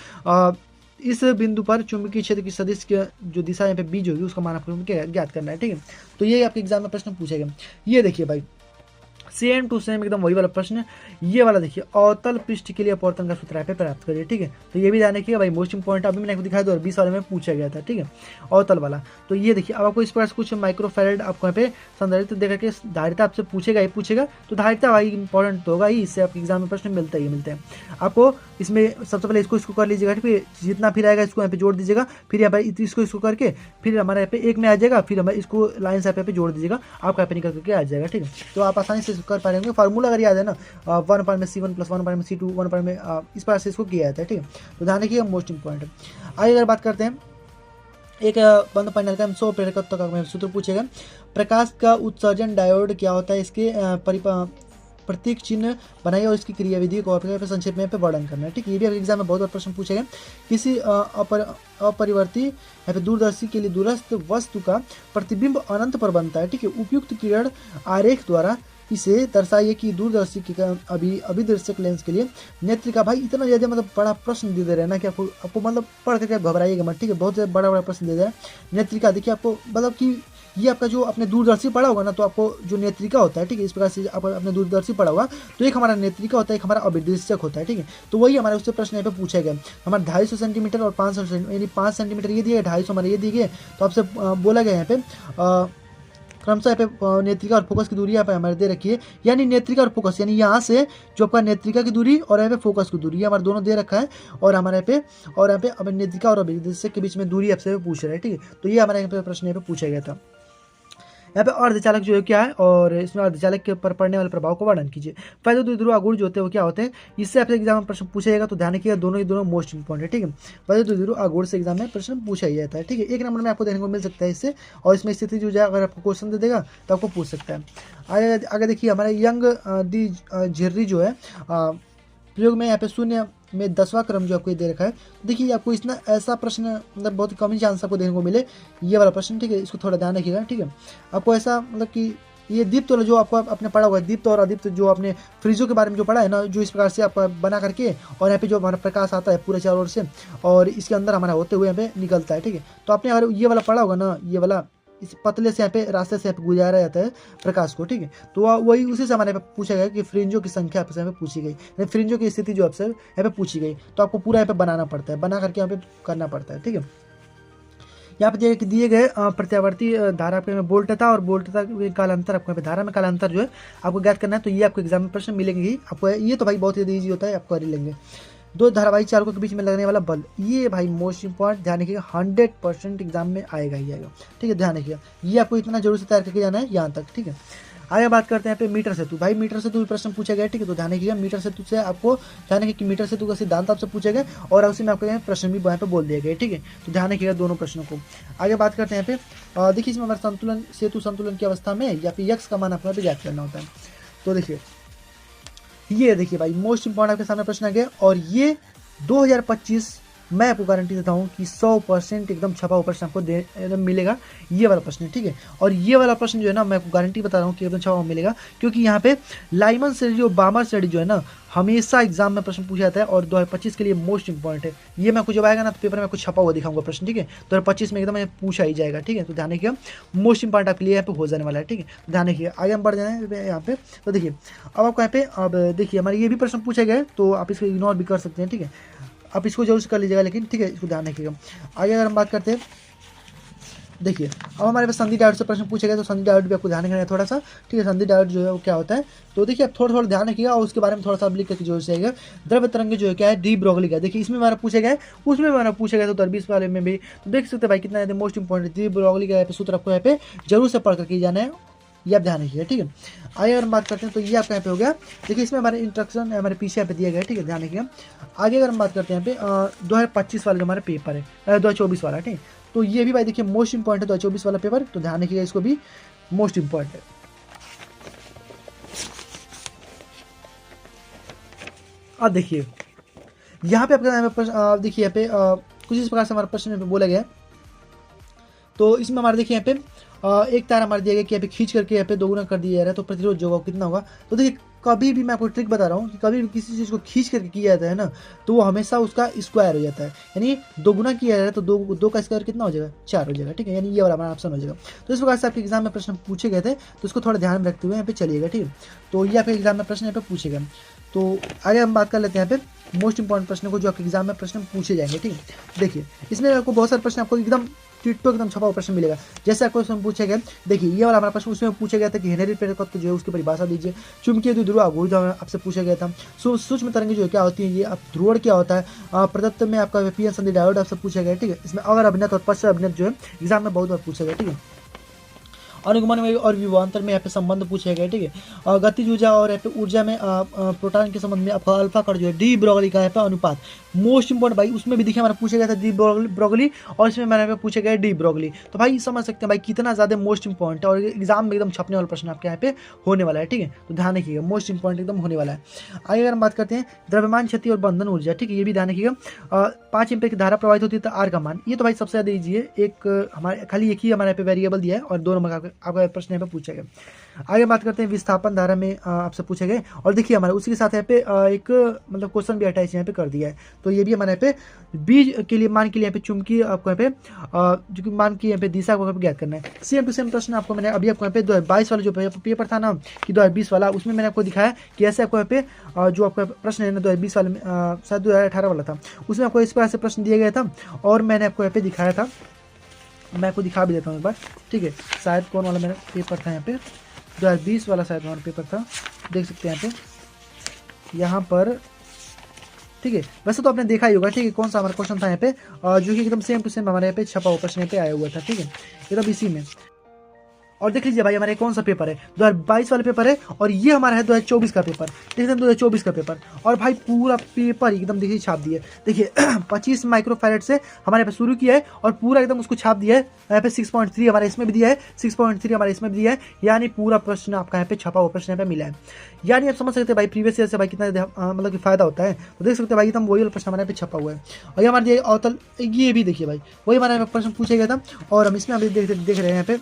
इस बिंदु पर चुंबकीय क्षेत्र की सदिश की जो दिशा यहाँ पे बीज होगी उसका मान आपको ज्ञात करना है, ठीक है। तो ये आपके एग्जाम में प्रश्न पूछे गए। ये देखिए भाई सेम टू सेम एकदम वही वाला प्रश्न है। ये वाला देखिए अवतल पृष्ठ के लिए अपवर्तन का सूत्र यहाँ पे प्राप्त करिए, ठीक है। तो ये भी ध्यान रखिएगा भाई, मोस्ट इंपॉर्टेंट अभी मैंने आपको दिखाया 2020 वाले में पूछा गया था, ठीक है, अवतल वाला। तो ये देखिए अब आपको इस प्रकार से कुछ माइक्रोफैराड आपको यहाँ पे संधारित्र देकर के धारिता आपसे पूछेगा ही पूछेगा, तो धारिता भाई इंपॉर्टेंट तो होगा ही, इससे आपके एग्जाम में प्रश्न मिलता ही मिलते हैं आपको। इसमें सबसे पहले इसको कर लीजिएगा, फिर जितना फिर आएगा इसको यहाँ पे जोड़ दीजिएगा, फिर यहाँ पे इसको करके फिर हमारे यहाँ पे एक में आ जाएगा, फिर हमारे इसको लाइन से यहाँ पे जोड़ दीजिएगा, आपका यहाँ पे निकल करके आ जाएगा, ठीक है। तो आप आसानी से कर पा रहे होंगे। फार्मूला अगर याद है ना 1/C1 + 1/C2 1 में इस प्रकार से इसको किया जाता है, ठीक है। तो ध्यान रखिएगा मोस्ट इंपॉर्टेंट है। आगे अगर बात करते हैं एक बंद पैनल का 100 प्रेरकत्व का सूत्र पूछेगा। प्रकाश का उत्सर्जन डायोड क्या होता है, इसके प्रतीक चिन्ह बनाइए और इसकी क्रियाविधि को संक्षेप में वर्णन करना है, ठीक है। ये भी एग्जाम में बहुत बार प्रश्न पूछेगा। किसी अपरिवर्ती यहाँ पे दूरदर्शी के लिए दूरस्थ वस्तु का प्रतिबिंब अनंत पर बनता है, ठीक है। उपयुक्त किरण आरेख द्वारा इसे दर्शाइए कि दूरदर्शी की अभिदर्शक लेंस के लिए नेत्रिका, भाई इतना ज़्यादा मतलब बड़ा प्रश्न दे रहे हैं ना कि आपको मतलब पढ़ करके घबराइएगा मत, ठीक है। बहुत बड़ा प्रश्न दे रहे हैं। नेत्रिका देखिए आपको मतलब कि ये आपका जो अपने दूरदर्शी पढ़ा होगा ना, तो आपको जो नेत्रिका होता है, ठीक है, इस प्रकार से आप अपने दूरदर्शी पढ़ा होगा, तो एक हमारा नेत्रिका होता है, एक हमारा अभिदर्शक होता है, ठीक है। तो वही हमारे उससे प्रश्न यहाँ पे पूछा गया। हमारा 250 सेंटीमीटर और 500 सेंटीमीटर, यानी 5 सेंटीमीटर ये दिए, 250 हमारे ये दिए गए। तो आपसे बोला गया यहाँ पे क्रमशः यहाँ पे नेत्रिका और फोकस की दूरी यहाँ पे हमारे दे रखी है, यानी नेत्रिका और फोकस, यानी यहाँ से जो आपका नेत्रिका की दूरी और यहाँ पे फोकस की दूरी, ये हमारे दोनों दे रखा है। और हमारे यहाँ पे अब नेत्रिका और अभिदर्शक के बीच में दूरी आपसे पूछ रहा है, ठीक है। तो ये हमारे यहाँ पे प्रश्न यहाँ पे पूछा गया था। यहाँ पे अर्धचालक जो है क्या है, और इसमें अर्धचालक के ऊपर पड़ने वाले प्रभाव को वर्णन कीजिए। वैद्युत द्विध्रुव आघूर्ण जो होते हैं वो क्या होते हैं, इससे आपसे एग्जाम में प्रश्न पूछा जाएगा। तो ध्यान रखिएगा दोनों मोस्ट इंपॉर्टेंट है, ठीक है। वैद्युत द्विध्रुव आघूर्ण से एग्जाम में प्रश्न पूछा ही जाता है, ठीक है। 1 नंबर में आपको देखने को मिल सकता है इससे, और इसमें स्थिति जो जाए अगर आपको क्वेश्चन दे देगा तो आपको पूछ सकता है। आगे देखिए हमारे यंग दी झिर्री जो है प्रयोग में यहाँ पे 0 में 10वां क्रम जो आपको दे रखा है। देखिए आपको इतना ऐसा प्रश्न मतलब बहुत कम ही चांस आपको देखने को मिले, ये वाला प्रश्न, ठीक है। इसको थोड़ा ध्यान रखिएगा, ठीक है। आपको ऐसा मतलब कि ये दीप्त जो आपको आपने पढ़ा हुआ है, दीप्त और अदीप्त जो आपने फ्रिजों के बारे में जो पढ़ा है ना, जो इस प्रकार से आपका बना करके और यहाँ पे जो हमारा प्रकाश आता है पूरे चारों ओर से और इसके अंदर हमारा होते हुए यहाँ पे निकलता है, ठीक है। तो आपने अगर ये वाला पढ़ा होगा ना, ये वाला इस पतले से यहाँ पे रास्ते से यहाँ पे गुजारा जाता है प्रकाश को, ठीक है। तो वही उसी से हमारे यहाँ पे पूछा गया कि फ्रिंजों की संख्या आपसे यहाँ पे पूछी गई, फ्रिंजों की स्थिति जो आपसे यहाँ पे पूछी गई, तो आपको पूरा यहाँ पे बनाना पड़ता है, बना करके यहाँ पे करना पड़ता है, ठीक है। यहाँ पे दिए गए प्रत्यावर्ती धारा आपके में वोल्टता और वोल्टता के कालांतर, आपको यहाँ पे धारा में कालांतर जो है आपको ज्ञात करना है। तो ये आपको एग्जाम में प्रश्न मिलेंगे ही आपको, ये तो भाई बहुत ही ईजी होता है, आपको कर ही लेंगे। 2 धारावाही चालकों के बीच में लगने वाला बल, ये भाई मोस्ट इंपॉर्टेंट, ध्यान रखिएगा 100% एग्जाम में आएगा ही आएगा, ठीक है। ध्यान रखिएगा ये आपको इतना जरूर से तैयार करके जाना है यहाँ तक, ठीक है। आगे बात करते हैं यहाँ पे मीटर सेतु, भाई मीटर सेतु प्रश्न पूछा गया, ठीक है। तो ध्यान रखिएगा मीटर सेतु से आपको ध्यान रखिए कि मीटर सेतु का सिद्धांत आपसे पूछे गए और उसी में आपको प्रश्न भी यहाँ पे बोल दिए गए, ठीक है। तो ध्यान रखिएगा दोनों प्रश्नों को। आगे बात करते हैं यहाँ पे देखिए इसमें हमारा संतुलन सेतु संतुलन की अवस्था में या फिर यक्स का मान आपको यहाँ पे ज्ञात करना होता है। तो देखिए ये देखिए भाई मोस्ट इंपॉर्टेंट आपके सामने प्रश्न आ गया, और ये 2025 मैं आपको गारंटी देता हूँ कि 100% एकदम छपा हुआ प्रश्न आपको एकदम मिलेगा, ये वाला प्रश्न है, ठीक है। और ये वाला प्रश्न जो है ना मैं आपको गारंटी बता रहा हूँ कि एकदम छपा हुआ मिलेगा, क्योंकि यहाँ पे लाइमन श्रेणी और बामर श्रेणी जो है ना हमेशा एग्जाम में प्रश्न पूछा जाता है, और 2025 के लिए मोस्ट इंपॉर्टेंट है। ये मैं आपको जब आएगा ना तो पेपर में आपको छपा हुआ दिखाऊंगा प्रश्न, ठीक है। 2025 में एकदम पूछा ही जाएगा, ठीक है। तो ध्यान रखिए मोस्ट इंपॉर्टेंट आपके लिए यहाँ पे हो जाने वाला है, ठीक है। तो ध्यान रखिए आगे हम बढ़ जाए यहाँ पे। तो देखिए अब आपको यहाँ पे अब देखिए हमारे ये भी प्रश्न पूछे गए, तो आप इसको इग्नोर भी कर सकते हैं, ठीक है। आप इसको जरूर से कर लीजिएगा, लेकिन ठीक है, इसको ध्यान रखिएगा। आगे अगर हम बात करते हैं, देखिए अब हमारे पास संधि डायोड से प्रश्न पूछे गए, तो संधि डायोड भी आपको ध्यान रखना है थोड़ा सा, ठीक है। संधि डायोड जो है वो क्या होता है, तो देखिए आप थोड़ा थोड़ा ध्यान रखिएगा और उसके बारे में थोड़ा सा आप लिख करके जो है द्रव्य तरंग जो है क्या है, डी ब्रोगली का। देखिए इसमें हमारा पूछे गए, उसमें हमारा पूछे गए, तो 20 वाले में भी तो देख सकते हैं भाई कितना मोस्ट इंपॉर्टेंट डी ब्रोगली का सूत्र आपको यहाँ पे जरूर से पढ़ करके जाना है, ये आप ध्यान रखिएगा, ठीक है। आगे अगर हम बात करते हैं तो ये आपका यहाँ पे हो गया। देखिए इसमें हमारे इंस्ट्रक्शन हमारे पीछे यहाँ पे दिया गया है, ठीक है, ध्यान रखिएगा। आगे अगर हम बात करते हैं यहाँ पे 2025 वाला जो हमारा पेपर है, 2024 वाला, ठीक है, तो ये भी भाई देखिए मोस्ट इंपॉर्टेंट है 2024 वाला पेपर, तो ध्यान रखिएगा, इसको भी मोस्ट इंपॉर्टेंट है। अब देखिए यहाँ पे आपका देखिए यहाँ पे कुछ इस प्रकार से हमारा प्रश्न में बोला गया है। तो इसमें हमारे देखिए यहाँ पे एक तार हमारे दिया गया कि यहाँ पे खींच करके यहाँ पे दोगुना कर दिया जा रहा है, तो प्रतिरोध जो होगा कितना होगा। तो देखिए कभी भी मैं आपको ट्रिक बता रहा हूँ कि कभी भी किसी चीज़ को खींच करके किया जाता है ना, तो वो हमेशा उसका स्क्वायर हो जाता है, यानी दोगुना किया जा रहा है तो दो का स्क्वायर कितना हो जाएगा, 4 हो जाएगा, ठीक है, यानी ये वाला हमारा ऑप्शन हो जाएगा। तो इस प्रकार से आपके एग्जाम में प्रश्न पूछे गए थे, तो इसको थोड़ा ध्यान में रखते हुए यहाँ पे चलिएगा, ठीक है। तो ये आपके एग्जाम में प्रश्न यहाँ पे पूछे गए। तो आगे हम बात कर लेते हैं यहाँ पे मोस्ट इंपॉर्टेंट प्रश्न को जो आपके एग्जाम में प्रश्न पूछे जाएंगे, ठीक है। देखिए इसमें आपको बहुत सारे प्रश्न आपको एकदम टिट्टो एकदम छपा हुआ प्रश्न मिलेगा। जैसे आपको इसमें पूछे गए, देखिए ये वाला हमारा प्रश्न उसमें पूछा गया था कि हेनरी पेड़ तत्व जो है उसकी परिभाषा दीजिए। चुंबकीय द्विध्रुव आघूर्ण आपसे पूछा गया था। सूक्ष्म तरंगे जो क्या होती है, ये अब ध्रुवण क्या होता है, प्रदत्त में आपका पीएन संधि डायोड आपसे पूछा गया, ठीक है। इसमें अगर अभिनत और पश्च अभिनत जो है एग्जाम में बहुत बार पूछा गया, ठीक है। अनुगमन में और विभवांतर में यहाँ पे संबंध पूछे गए, ठीक है। और गतिज ऊर्जा और यहाँ पे ऊर्जा में प्रोटॉन के संबंध में आपका अल्फा कण जो है डी ब्रोगली का यहाँ पे अनुपात मोस्ट इंपॉर्टेंट भाई, उसमें भी देखिए हमारा पूछा गया था डी ब्रोगली और इसमें हमारे पे पूछे गए डी ब्रोगली। तो भाई समझ सकते हैं भाई कितना ज़्यादा मोस्ट इंपॉर्टेंट है और एग्जाम में एकदम छपने वाला प्रश्न आपके यहाँ पे होने वाला है, ठीक है। तो ध्यान रखिएगा, मोस्ट इंपॉर्टेंट एकदम होने वाला है। आगे अगर हम बात करते हैं द्रव्यमान क्षति और बंधन ऊर्जा, ठीक है, ये भी ध्यान रखिएगा। 5 एम्पीयर की धारा प्रवाहित होती है तो आर का मान, ये तो भाई सबसे ज़्यादा ईजी है। एक हमारे खाली एक ही हमारे यहाँ पे वेरिएबल दिया है और 2 नंबर आपका प्रश्न यहाँ पे पूछा गया। आगे बात करते हैं विस्थापन धारा में आपसे पूछे गए और देखिए हमारे उसी के साथ यहाँ पे एक मतलब क्वेश्चन भी अटैच यहाँ पे कर दिया है। तो ये भी हमारे यहाँ पे बीज के लिए मान के लिए यहाँ पे चुंबकीय आपको यहाँ पे जो कि मान की यहाँ पे दिशा को ज्ञात करना है। सेम टू सेम प्रश्न आपको मैंने अभी आपको यहाँ पे 2022 वाला जो पेपर था ना कि 2020 वाला, उसमें मैंने आपको दिखाया कि ऐसे आपको यहाँ पे जो आपका प्रश्न है ना 2020 वाले में शायद 2018 वाला था, उसमें आपको इस प्रकार से प्रश्न दिया गया था और मैंने आपको यहाँ पे दिखाया था। मैं आपको दिखा भी देता हूँ एक बार, ठीक है। शायद कौन वाला मेरा पेपर था यहाँ पे 2020 वाला शायद हमारा पेपर था, देख सकते हैं यहाँ पर, ठीक है। वैसे तो आपने देखा ही होगा, ठीक है, कौन सा हमारा क्वेश्चन था यहाँ पे जो कि एकदम सेम टू सेम हमारे यहाँ पे छपा हुआ प्रश्न यहाँ पे आया हुआ था, ठीक है, एकदम इसी में। और देख लीजिए भाई हमारे कौन सा पेपर है 2022 वाला पेपर है और ये हमारा है 2024 का पेपर, ठीक है, 2024 का पेपर। और भाई पूरा पेपर एकदम देखिए छाप दिया, देखिए 25 माइक्रोफैरेड से हमारे यहाँ पे शुरू किया है और पूरा एकदम उसको छाप दिया है। यहाँ पे 6.3 हमारे इसमें भी दिया है, 6.3 हमारे इसमें भी दिया है, यानी पूरा प्रश्न आपका यहाँ पे छपा हुआ प्रश्न यहाँ पे मिला है। यानी आप समझ सकते हैं भाई प्रीवियस ईयर से भाई कितना मतलब कि फायदा होता है। तो देख सकते हैं भाई एकदम वही वाला प्रश्न हमारे यहाँ पे छपा हुआ है। और ये हमारे अवतल ये भी देखिए भाई वही हमारे प्रश्न पूछा गया था और हम इसमें अभी देख रहे हैं यहाँ पे,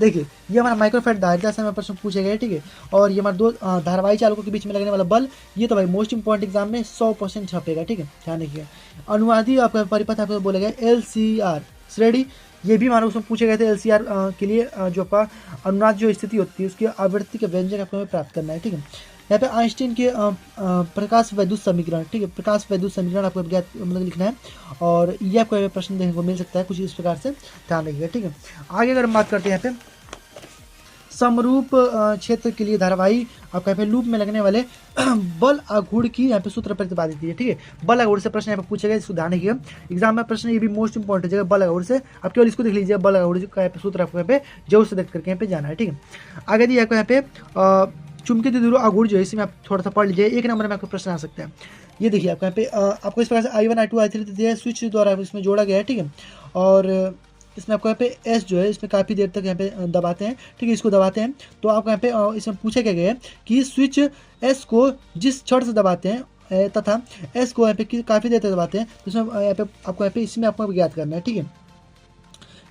देखिए ये हमारा माइक्रोफैराड धारिता से हमें प्रश्न पूछे गए, ठीक है। और ये हमारे 2 धारावाही चालकों के बीच में लगने वाला बल, ये तो भाई मोस्ट इंपॉर्टेंट एग्जाम में 100% छपेगा, ठीक है, ध्यान रखिएगा। अनुवादी आपका परिपथ आपको बोला गया LCR श्रेणी, ये भी हमारे उसमें पूछे गए थे। LCR के लिए जो आपका अनुनाद जो स्थिति होती है उसकी आवृत्ति के व्यंजक आपको हमें प्राप्त करना है, ठीक है। यहाँ पे आइंस्टीन के प्रकाश वैद्युत समीकरण, ठीक है, प्रकाश वैद्युत समीकरण आपको मतलब लिखना है और ये आपको प्रश्न देखने को मिल सकता है कुछ इस प्रकार से, ध्यान रखिएगा, ठीक है। आगे अगर हम बात करते हैं यहाँ पे समरूप क्षेत्र के लिए धारावाही आपका यहाँ पे लूप में लगने वाले बल आघूर्ण की यहाँ पे सूत्र प्रतिपादित है, ठीक है। बल आघूर्ण से प्रश्न यहाँ पे पूछे गए, इसको ध्यान रखिएगा। एग्जाम में प्रश्न ये भी मोस्ट इंपॉर्टेंट जगह बल आघूर्ण से, आप केवल इसको देख लीजिए, बल आघूर्ण का यहाँ पे सूत्र आपको यहाँ पे जरूर से देख करके यहाँ पे जाना है, ठीक है। आगे दी आपको यहाँ पे चुंबकीय द्विध्रुव आघूर्ण जो है इसमें आप थोड़ा सा पढ़ लीजिए, 1 नंबर में आपको प्रश्न आ सकता है। ये देखिए आपको यहाँ पे आपको इस प्रकार से I1 I2 I3 दिया है, स्विच द्वारा इसमें जोड़ा गया है, ठीक है। और इसमें आपको यहाँ पे S जो है इसमें काफ़ी देर तक यहाँ पे दबाते हैं, ठीक है, इसको दबाते हैं तो आपको यहाँ पे इसमें पूछा क्या गया है कि स्विच S को जिस क्षण से दबाते हैं तथा S को यहाँ पे काफ़ी देर तक दबाते हैं तो इसमें यहाँ पे आपको इसमें आपको ज्ञात करना है, ठीक है।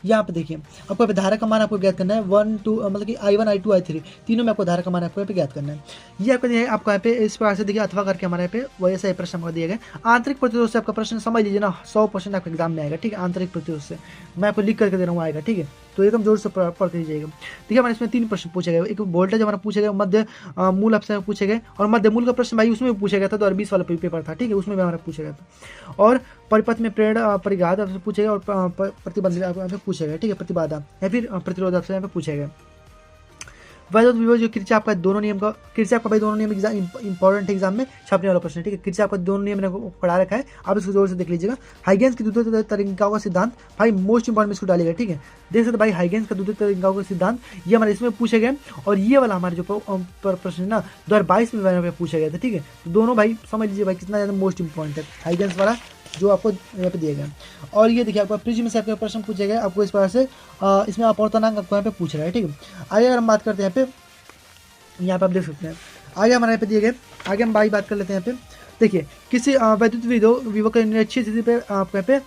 यहाँ पे देखिए आपको यहाँ पे धारा का मान आपको ज्ञात करना है 1 2 मतलब कि I1 I2 I3 तीनों में आपको धारा का मान आपको यहाँ पे ज्ञात करना है। ये आपको यहाँ पे इस प्रकार से देखिए अथवा करके हमारे यहाँ पे वैसा ही प्रश्न आपको दिए गए। आंतरिक प्रतिरोध से आपका प्रश्न समझ लीजिए ना 100% आपके एग्जाम में आएगा, ठीक है। आंतरिक प्रतिरोध से मैं आपको लिख करके दे रहा हूँ आएगा, ठीक है। तो एकदम जोर से पढ़ के लीजिएगा। देखिए हमारे इसमें 3 प्रश्न पूछे गए, एक वोल्टेज हमारा पूछे गए, मध्य मूल आपसे पूछे गए, और मध्य मूल का प्रश्न भाई उसमें भी पूछा गया था 2020 वाला पेपर था, ठीक है, उसमें भी हमारा पूछा गया था। और परिपथ में प्रेरण परिघात आपसे पूछे गए और प्रतिबंध आपसे पूछे गए, ठीक है, प्रतिबाधा या फिर प्रतिरोध आपसे यहाँ पे पूछे गए। वैद्युत विभव जो किरचॉफ का दोनों नियम का, किरचॉफ का भाई दोनों नियम एग्जाम इंपॉर्टेंट एग्जाम में छापने वाला प्रश्न है, ठीक है। किरचॉफ का दोनों नियम मैंने पढ़ा रखा है, आप इसको जोर से देख लीजिएगा। हाइगेंस की द्वितीय तरीकाओं का सिद्धांत भाई मोस्ट इंपॉर्टेंट में इसको डालेगा, ठीक है। देख सकते भाई हाइगेंस का द्वितीय तरीकाओं का सिद्धांत ये हमारे इसमें पूछे गए, और ये वाला हमारे जो प्रश्न है ना 2022 में पूछे गए थे, ठीक है। तो दोनों भाई समझ लीजिए भाई कितना ज़्यादा मोस्ट इंपॉर्टेंट है हाइगेंस वाला जो आपको यहाँ पे दिए गए। और ये देखिए आपको प्रिज्म से आपके प्रश्न पूछे गए, आपको इस प्रकार से इसमें अपवर्तनांक आपको यहाँ पे पूछ रहा है, ठीक है। आगे अगर हम बात करते हैं यहाँ पे आप देख सकते हैं आगे हमारे यहाँ पे दिए गए। आगे हम बात कर लेते हैं यहाँ पे। देखिए किसी वैद्युत विभव के निरक्षीय स्थिति पे आपको यहाँ पे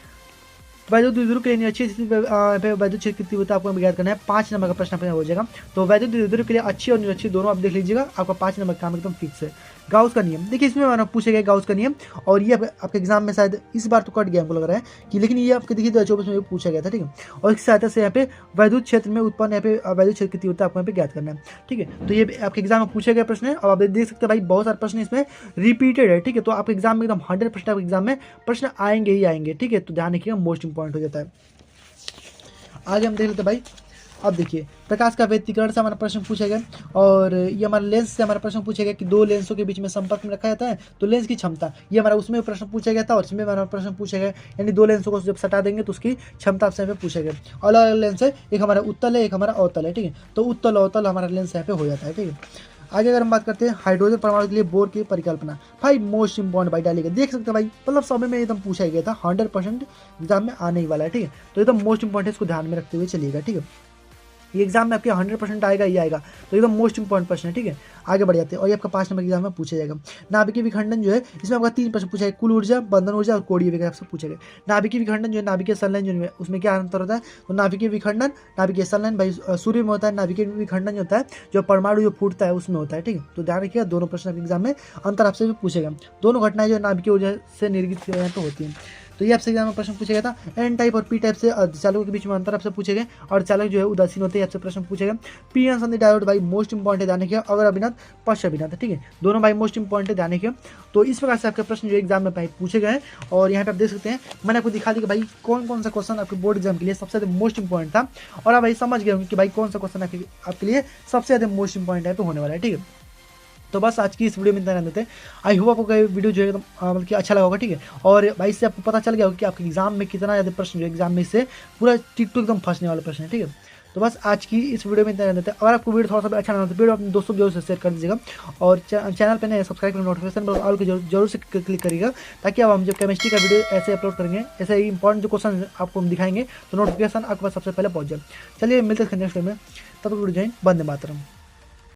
वैद्युत विद्युत के लिए निरक्षीय स्थिति पे वैद्युत क्षेत्र की तीव्रता आपको ज्ञात करना है। 5 नंबर का प्रश्न आपका हो जाएगा। तो वैद्युत विद्युत के लिए अच्छी और निरक्षीय दोनों आप देख लीजिएगा, आपका 5 नंबर का काम एकदम फिक्स है। गाउस का नियम देखिए इसमें मैंने पूछे गए गाउस का नियम, और ये आपके एग्जाम में शायद इस बार तो कट गया हमको लग रहा है कि, लेकिन ये आपके देखिए 2024 में पूछा गया था, ठीक है। और इसकी सहायता से यहाँ पे वैद्युत क्षेत्र में उत्पन्न यहाँ पे वैद्युत क्षेत्र की तीव्रता आपको यहाँ पे ज्ञात करना है, ठीक है। तो ये आपके एग्जाम में पूछे गए प्रश्न है, और आप देख सकते हैं भाई बहुत सारे प्रश्न इसमें रिपीटेड है, ठीक है। तो आपके एग्जाम में एकदम 100% आपके एग्जाम में प्रश्न आएंगे ही आएंगे, ठीक है। तो ध्यान रखिएगा मोस्ट इंपॉर्टेंट हो जाता है। आगे हम देख लेते हैं भाई। अब देखिए प्रकाश का व्यतिकरण से हमारा प्रश्न पूछा गया, और ये हमारा लेंस से हमारा प्रश्न पूछा गया कि 2 लेंसों के बीच में संपर्क में रखा जाता है तो लेंस की क्षमता, ये हमारा उसमें प्रश्न पूछा गया था और इसमें हमारा प्रश्न पूछा गया, यानी 2 लेंसों को जब सटा देंगे तो उसकी क्षमता आपसे यहाँ पे पूछा गया। अलग अलग लेंस है, एक हमारा उत्तल है, एक हमारा अवतल है, ठीक है। तो उत्तल अवतल हमारा लेंस यहाँ पे हो जाता है, ठीक है। आगे अगर हम बात करते हैं हाइड्रोजन परमाणु के लिए बोर की परिकल्पना, भाई मोस्ट इंपॉर्टेंट भाई डालेगा, देख सकते हैं भाई मतलब समय में एकदम पूछा गया था, 100% एग्जाम में आने ही वाला है, ठीक है। तो एकदम मोस्ट इंपॉर्टेंट इसको ध्यान में रखते हुए चलिएगा, ठीक है। ये एग्जाम में आपके 100% आएगा ही आएगा, तो एकदम मोस्ट इंपॉर्टेंट प्रश्न है, ठीक है। आगे बढ़ जाते हैं, और ये आपका 5 नंबर एग्जाम में पूछा जाएगा। नाभिकीय विखंडन जो है इसमें आपका 3 प्रश्न पूछा है, कुल ऊर्जा, बंधन ऊर्जा और कोणीय वेग आपसे पूछे गए। नाभिकीय विखंडन जो है नाभिकीय संलयन जो है उसमें क्या अंतर होता है, तो नाभिकीय विखंडन नाभिकीय संलयन भाई सूर्य में होता है, नाभिकीय विखंडन जो होता है जो परमाणु जो फूटता है उसमें होता है, ठीक है। तो ध्यान रखिएगा दोनों प्रश्न एग्जाम में अंतर आपसे पूछेगा, दोनों घटनाएं जो नाभिकीय ऊर्जा से निर्गत तो होती हैं। तो ये आपसे एग्जाम में प्रश्न पूछा गया था। एन टाइप और पी टाइप से चालकों के बीच में अंतर आपसे पूछे गए, और चालक जो है उदासीन होते हैं आपसे प्रश्न पूछे गए। पी एन संधि डायोड भाई मोस्ट इंपॉर्टेंट है, ध्यान रखिएगा। अगर अभिनत पश्च अभिनत, ठीक है, दोनों भाई मोस्ट इंपॉर्टेंट है, ध्यान रखिएगा। तो इस प्रकार से आपके प्रश्न जो एग्जाम में भाई पूछे गए हैं, और यहाँ पे आप देख सकते हैं मैंने आपको दिखा दिया कि भाई कौन कौन सा क्वेश्चन आपके बोर्ड एग्जाम के लिए सबसे ज्यादा मोस्ट इंपॉर्टेंट था, और आप भाई समझ गए होंगे कि भाई कौन सा क्वेश्चन आपके लिए सबसे ज्यादा मोस्ट इंपॉर्टेंट है तो होने वाला है, ठीक है। तो बस आज की इस वीडियो में इतना रहते हैं। आई होप आपको वीडियो जो है मतलब कि अच्छा लगा होगा, ठीक है। और भाई इससे आपको पता चल गया होगा कि आपके एग्जाम में कितना ज़्यादा प्रश्न जो एग्जाम में इससे पूरा टिक टू एकदम फंसने वाला प्रश्न है, ठीक है। तो बस आज की इस वीडियो में इतना रहते हैं। अगर आपको वीडियो थोड़ा सा अच्छा लगा तो वीडियो अपने दोस्तों जरूर से शेयर कर दीजिएगा, और चैनल पर नए सब्सक्राइब कर नोटिफिकेशन पर ऑल के जरूर से क्लिक करिएगा, ताकि अब हम जब केमिस्ट्री का वीडियो ऐसे अपलोड करेंगे, ऐसे ही इंपॉर्टेंट जो क्वेश्चन आपको हम दिखाएंगे तो नोटिफिकेशन आपके पास सबसे पहले पहुंच जाए। चलिए मिलते हैं नेक्स्ट वीडियो में, तब तक वीडियो वंदे मातरम।